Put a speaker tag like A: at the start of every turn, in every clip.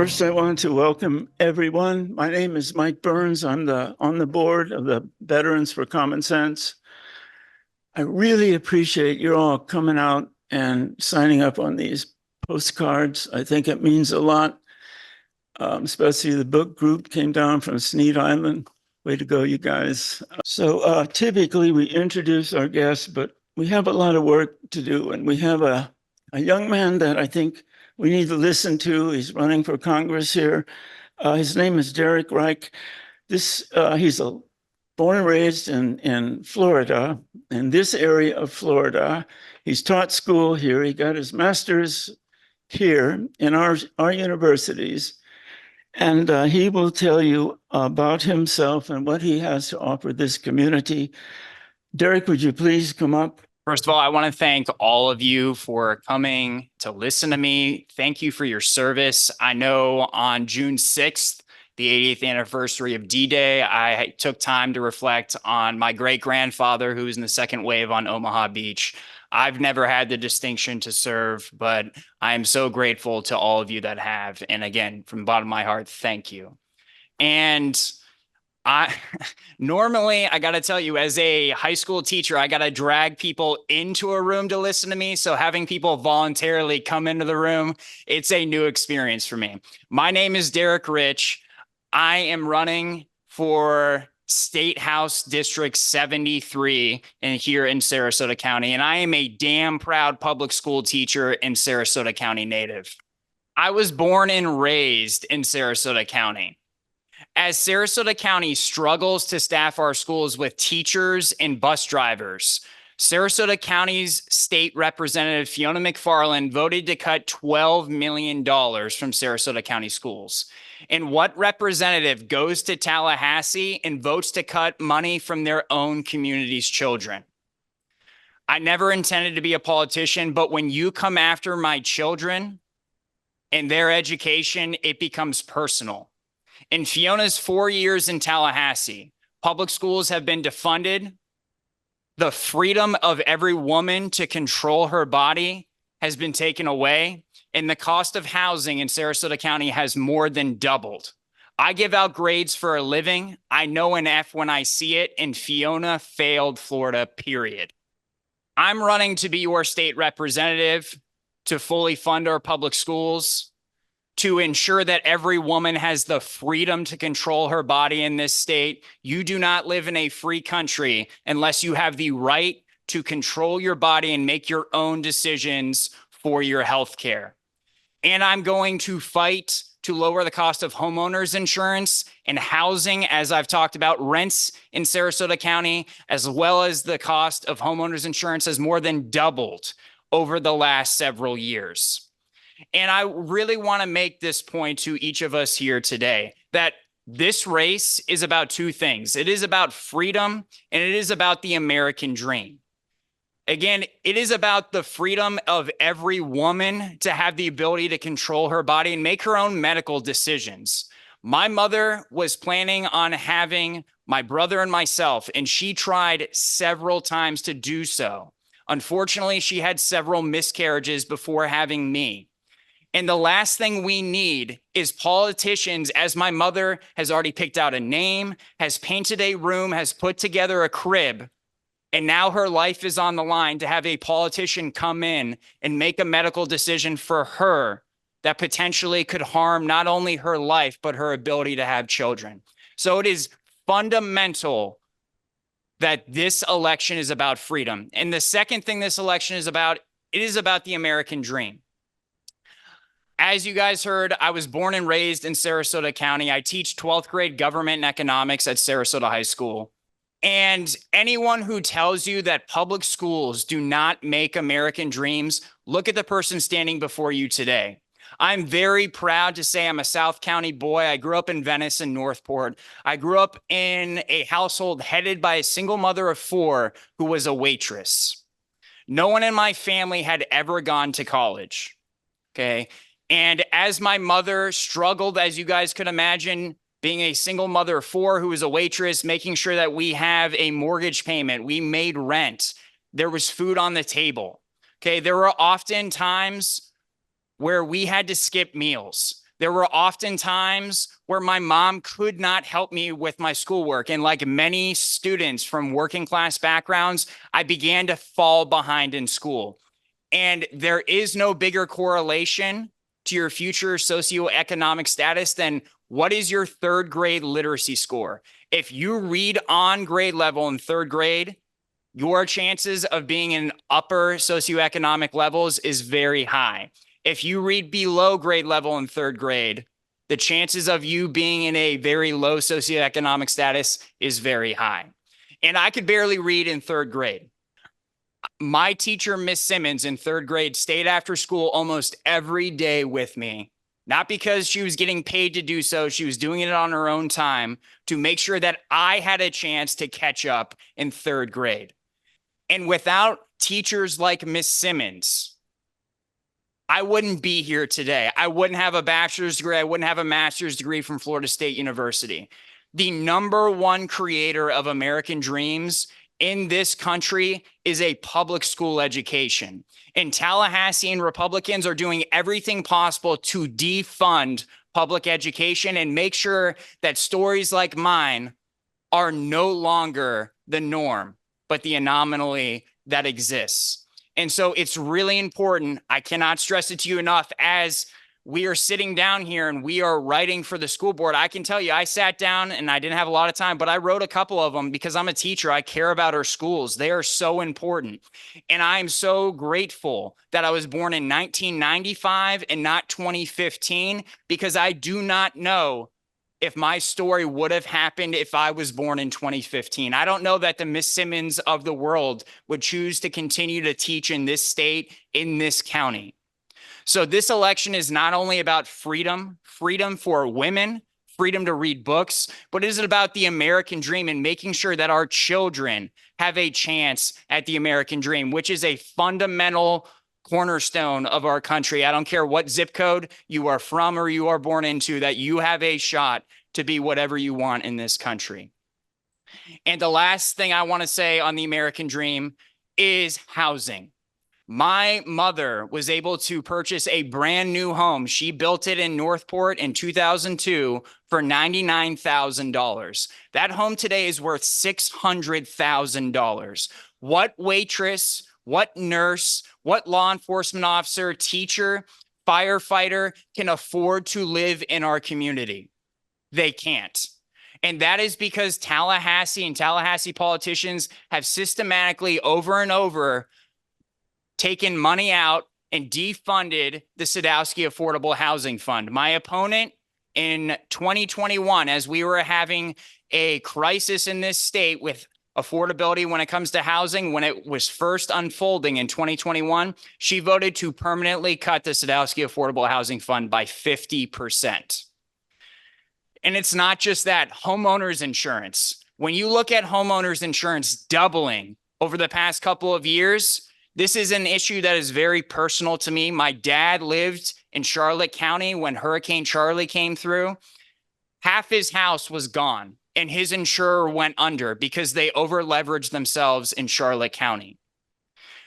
A: First, I want to welcome everyone. My name is Mike Burns. I'm on the board of the Veterans for Common Sense. I really appreciate you all coming out and signing up on these postcards. I think it means a lot, especially the book group came down from Sneed Island. Way to go, you guys. So typically we introduce our guests, but we have a lot of work to do. And we have a young man that I think we need to listen to. He's running for Congress here. His name is Reich. He's born and raised in Florida, in this area of Florida. He's taught school here. He got his master's here in our universities. And he will tell you about himself and what he has to offer this community. Derek, would you please come up?
B: First of all, I want to thank all of you for coming to listen to me. Thank you for your service. I know on June 6th, the 80th anniversary of D-Day, I took time to reflect on my great-grandfather who was in the second wave on Omaha Beach. I've never had the distinction to serve, but I am so grateful to all of you that have. And again, from the bottom of my heart, thank you. And normally, I got to tell you, as a high school teacher, I got to drag people into a room to listen to me. So having people voluntarily come into the room, it's a new experience for me. My name is Derek Rich. I am running for State House District 73 here in Sarasota County, and I am a damn proud public school teacher and Sarasota County native. I was born and raised in Sarasota County. As Sarasota County struggles to staff our schools with teachers and bus drivers, Sarasota County's state representative Fiona McFarland voted to cut $12 million from Sarasota County schools. And what representative goes to Tallahassee and votes to cut money from their own community's children? I never intended to be a politician, but when you come after my children and their education, it becomes personal. In Fiona's 4 years in Tallahassee, public schools have been defunded. The freedom of every woman to control her body has been taken away, and the cost of housing in Sarasota County has more than doubled. I give out grades for a living. I know an F when I see it, and Fiona failed Florida, period. I'm running to be your state representative to fully fund our public schools, to ensure that every woman has the freedom to control her body in this state. You do not live in a free country unless you have the right to control your body and make your own decisions for your health care. And I'm going to fight to lower the cost of homeowners insurance and housing, as I've talked about. Rents in Sarasota County, as well as the cost of homeowners insurance, has more than doubled over the last several years. And I really want to make this point to each of us here today, that this race is about two things. It is about freedom, and it is about the American dream. Again, it is about the freedom of every woman to have the ability to control her body and make her own medical decisions. My mother was planning on having my brother and myself, and she tried several times to do so. Unfortunately, she had several miscarriages before having me. And the last thing we need is politicians, as my mother has already picked out a name, has painted a room, has put together a crib, and now her life is on the line, to have a politician come in and make a medical decision for her that potentially could harm not only her life, but her ability to have children. So it is fundamental that this election is about freedom. And the second thing this election is about, it is about the American dream. As you guys heard, I was born and raised in Sarasota County. I teach 12th grade government and economics at Sarasota High School. And anyone who tells you that public schools do not make American dreams, look at the person standing before you today. I'm very proud to say I'm a South County boy. I grew up in Venice and Northport. I grew up in a household headed by a single mother of four who was a waitress. No one in my family had ever gone to college, okay? And as my mother struggled, as you guys could imagine, being a single mother of four who was a waitress, making sure that we have a mortgage payment, we made rent, there was food on the table. Okay, there were often times where we had to skip meals. There were often times where my mom could not help me with my schoolwork. And like many students from working class backgrounds, I began to fall behind in school. And there is no bigger correlation to your future socioeconomic status than what is your third grade literacy score. If you read on grade level in third grade, your chances of being in upper socioeconomic levels is very high. If you read below grade level in third grade, the chances of you being in a very low socioeconomic status is very high. And I could barely read in third grade. My teacher, Miss Simmons, in third grade, stayed after school almost every day with me. Not because she was getting paid to do so, she was doing it on her own time to make sure that I had a chance to catch up in third grade. And without teachers like Miss Simmons, I wouldn't be here today. I wouldn't have a bachelor's degree. I wouldn't have a master's degree from Florida State University. The number one creator of American dreams in this country is a public school education. And Tallahassee Republicans are doing everything possible to defund public education and make sure that stories like mine are no longer the norm, but the anomaly that exists. And so it's really important. I cannot stress it to you enough. As we are sitting down here and we are writing for the school board, I can tell you, I sat down and I didn't have a lot of time, but I wrote a couple of them because I'm a teacher. I care about our schools. They are so important. And I'm so grateful that I was born in 1995 and not 2015, because I do not know if my story would have happened if I was born in 2015. I don't know that the Miss Simmons of the world would choose to continue to teach in this state, in this county. So this election is not only about freedom for women, freedom to read books, but it is about the American dream and making sure that our children have a chance at the American dream, which is a fundamental cornerstone of our country. I don't care what zip code you are from or you are born into, that you have a shot to be whatever you want in this country. And the last thing I want to say on the American dream is housing. My mother was able to purchase a brand new home. She built it in Northport in 2002 for $99,000. That home today is worth $600,000. What waitress, what nurse, what law enforcement officer, teacher, firefighter can afford to live in our community? They can't. And that is because Tallahassee and Tallahassee politicians have systematically over and over taken money out and defunded the Sadowski Affordable Housing Fund. My opponent in 2021, as we were having a crisis in this state with affordability when it comes to housing, when it was first unfolding in 2021, she voted to permanently cut the Sadowski Affordable Housing Fund by 50%. And it's not just that. Homeowners insurance. When you look at homeowners insurance doubling over the past couple of years, this is an issue that is very personal to me. My dad lived in Charlotte County when Hurricane Charlie came through. Half his house was gone and his insurer went under because they over leveraged themselves in Charlotte County.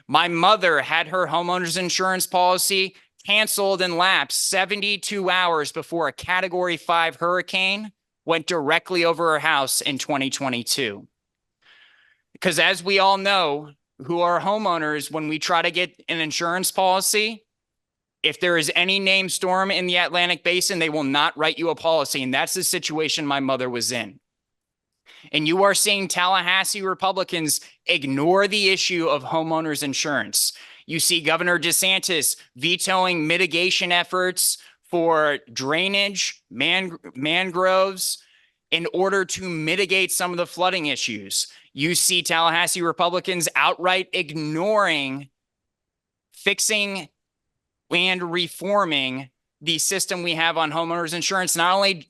B: My mother had her homeowners insurance policy canceled and lapsed 72 hours before a Category 5 hurricane went directly over her house in 2022. Because as we all know, who are homeowners, when we try to get an insurance policy, if there is any named storm in the Atlantic Basin, they will not write you a policy. And that's the situation my mother was in. And you are seeing Tallahassee Republicans ignore the issue of homeowners insurance. You see Governor DeSantis vetoing mitigation efforts for drainage, mangroves, in order to mitigate some of the flooding issues. You see Tallahassee Republicans outright ignoring fixing and reforming the system we have on homeowners insurance, not only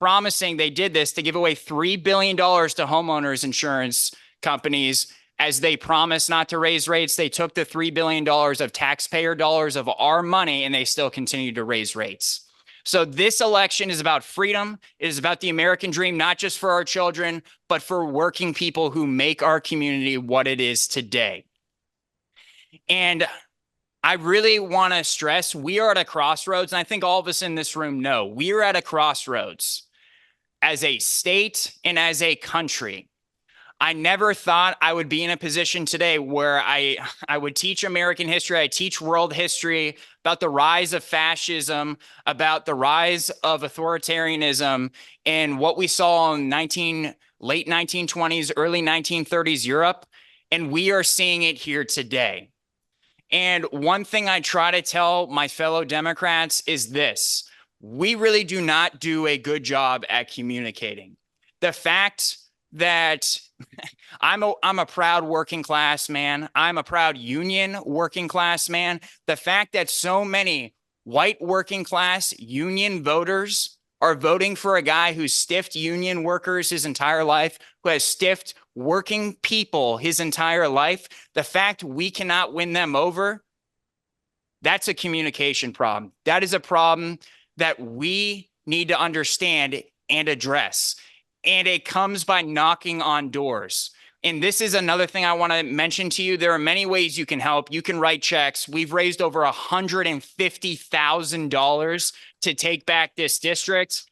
B: promising they did this to give away $3 billion to homeowners insurance companies as they promised not to raise rates. They took the $3 billion of taxpayer dollars of our money and they still continue to raise rates. So this election is about freedom. It is about the American dream, not just for our children, but for working people who make our community what it is today. And I really want to stress we are at a crossroads, and I think all of us in this room know we are at a crossroads as a state and as a country. I never thought I would be in a position today where I would teach American history, I teach world history about the rise of fascism, about the rise of authoritarianism, and what we saw in late 1920s, early 1930s Europe, and we are seeing it here today. And one thing I try to tell my fellow Democrats is this: we really do not do a good job at communicating. The fact that I'm a proud working class man. I'm a proud union working class man. The fact that so many white working class union voters are voting for a guy who's stiffed union workers his entire life, who has stiffed working people his entire life, the fact we cannot win them over, that's a communication problem. That is a problem that we need to understand and address. And it comes by knocking on doors. And this is another thing I want to mention to you. There are many ways you can help. You can write checks. We've raised over $150,000 to take back this district.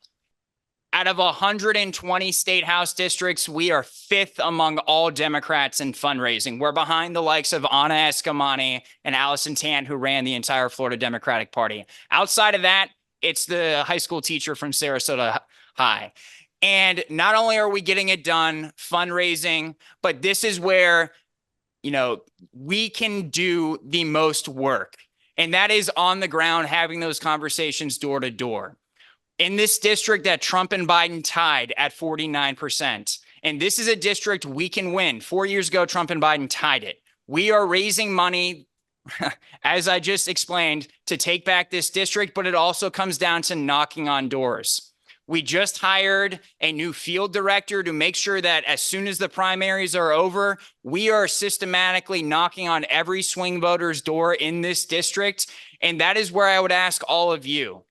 B: Out of 120 state house districts, we are 5th among all Democrats in fundraising. We're behind the likes of Anna Escamani and Allison Tan, who ran the entire Florida Democratic Party. Outside of that, it's the high school teacher from Sarasota High. And not only are we getting it done, fundraising, but this is where, we can do the most work. And that is on the ground, having those conversations door to door. In this district that Trump and Biden tied at 49%. And this is a district we can win. 4 years ago, Trump and Biden tied it. We are raising money, as I just explained, to take back this district, but it also comes down to knocking on doors. We just hired a new field director to make sure that as soon as the primaries are over, we are systematically knocking on every swing voter's door in this district. And that is where I would ask all of you,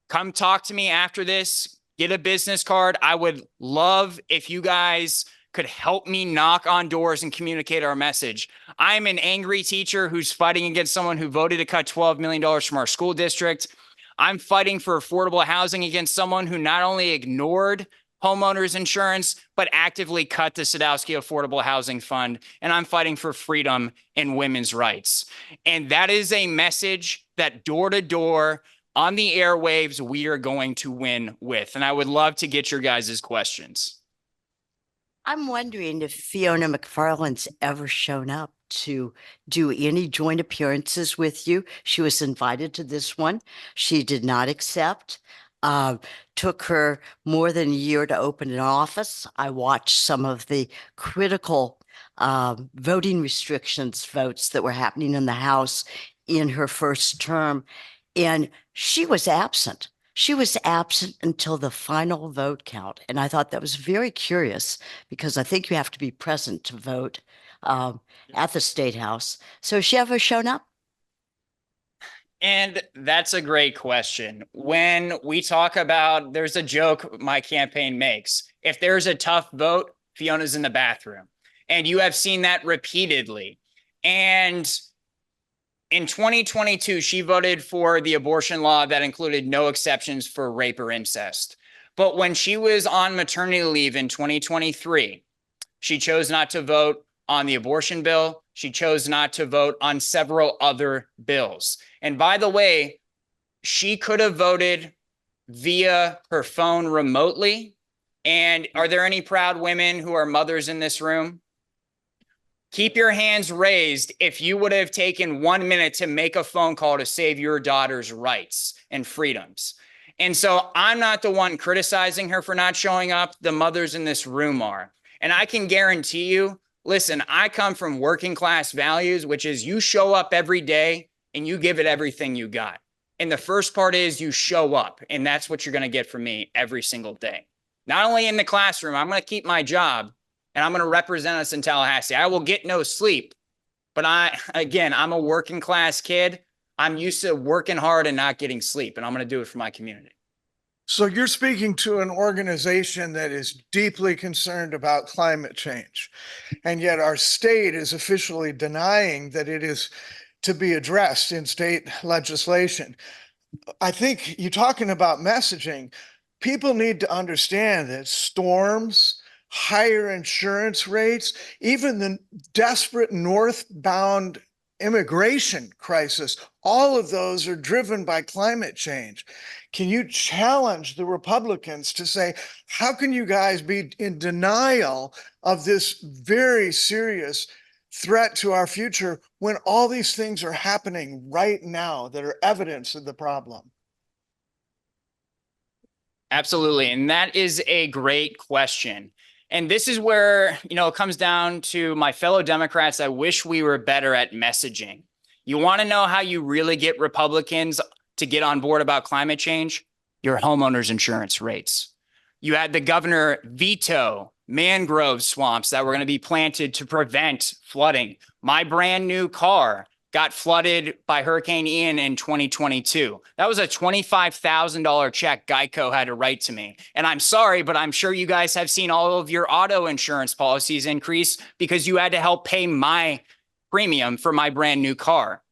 B: come talk to me after this, get a business card. I would love if you guys could help me knock on doors and communicate our message. I'm an angry teacher who's fighting against someone who voted to cut $12 million from our school district. I'm fighting for affordable housing against someone who not only ignored homeowners insurance, but actively cut the Sadowski Affordable Housing Fund. And I'm fighting for freedom and women's rights. And that is a message that door to door on the airwaves, we are going to win with. And I would love to get your guys' questions.
C: I'm wondering if Fiona McFarland's ever shown up to do any joint appearances with you. She was invited to this one. She did not accept. Took her more than a year to open an office. I watched some of the critical voting restrictions votes that were happening in the House in her first term, and she was absent. She was absent until the final vote count. And I thought that was very curious because I think you have to be present to vote at the State House. So has she ever shown up?
B: And that's a great question. When we talk about, there's a joke my campaign makes. If there's a tough vote, Fiona's in the bathroom. And you have seen that repeatedly. And in 2022, she voted for the abortion law that included no exceptions for rape or incest. But when she was on maternity leave in 2023, she chose not to vote on the abortion bill. She chose not to vote on several other bills. And by the way, she could have voted via her phone remotely. And are there any proud women who are mothers in this room? Keep your hands raised if you would have taken 1 minute to make a phone call to save your daughter's rights and freedoms. And so I'm not the one criticizing her for not showing up. The mothers in this room are. And I can guarantee you, listen, I come from working class values, which is you show up every day and you give it everything you got. And the first part is you show up. And that's what you're going to get from me every single day. Not only in the classroom, I'm going to keep my job. And I'm going to represent us in Tallahassee. I will get no sleep. But I'm a working class kid. I'm used to working hard and not getting sleep. And I'm going to do it for my community.
D: So you're speaking to an organization that is deeply concerned about climate change. And yet our state is officially denying that it is to be addressed in state legislation. I think you're talking about messaging. People need to understand that storms, higher insurance rates, even the desperate northbound immigration crisis, all of those are driven by climate change. Can you challenge the Republicans to say, how can you guys be in denial of this very serious threat to our future when all these things are happening right now that are evidence of the problem?
B: Absolutely. And that is a great question. And this is where, it comes down to my fellow Democrats. I wish we were better at messaging. You want to know how you really get Republicans to get on board about climate change? Your homeowners insurance rates. You had the governor veto mangrove swamps that were going to be planted to prevent flooding. My brand new car got flooded by Hurricane Ian in 2022. That was a $25,000 check Geico had to write to me. And I'm sorry, but I'm sure you guys have seen all of your auto insurance policies increase because you had to help pay my premium for my brand new car.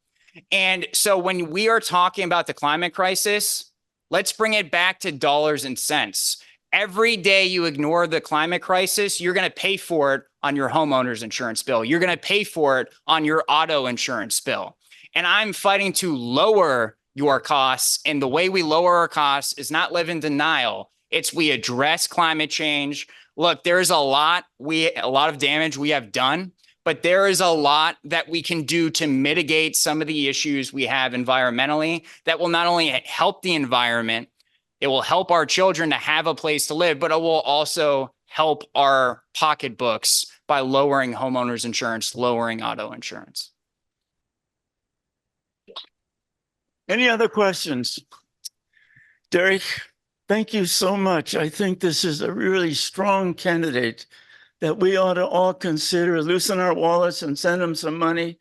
B: And so when we are talking about the climate crisis, let's bring it back to dollars and cents. Every day you ignore the climate crisis, you're going to pay for it on your homeowner's insurance bill. You're going to pay for it on your auto insurance bill. And I'm fighting to lower your costs. And the way we lower our costs is not live in denial. It's we address climate change. Look, there's a lot of damage we have done, but there is a lot that we can do to mitigate some of the issues we have environmentally that will not only help the environment, it will help our children to have a place to live, but it will also help our pocketbooks by lowering homeowners insurance, lowering auto insurance.
A: Any other questions? Derek, thank you so much. I think this is a really strong candidate that we ought to all consider, loosen our wallets and send him some money.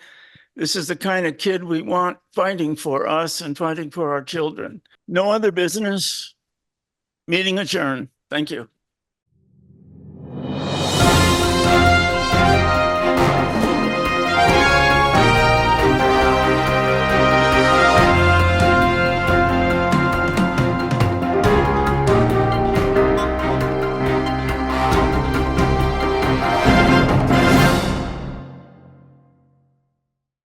A: This is the kind of kid we want fighting for us and fighting for our children. No other business. Meeting adjourned. Thank you.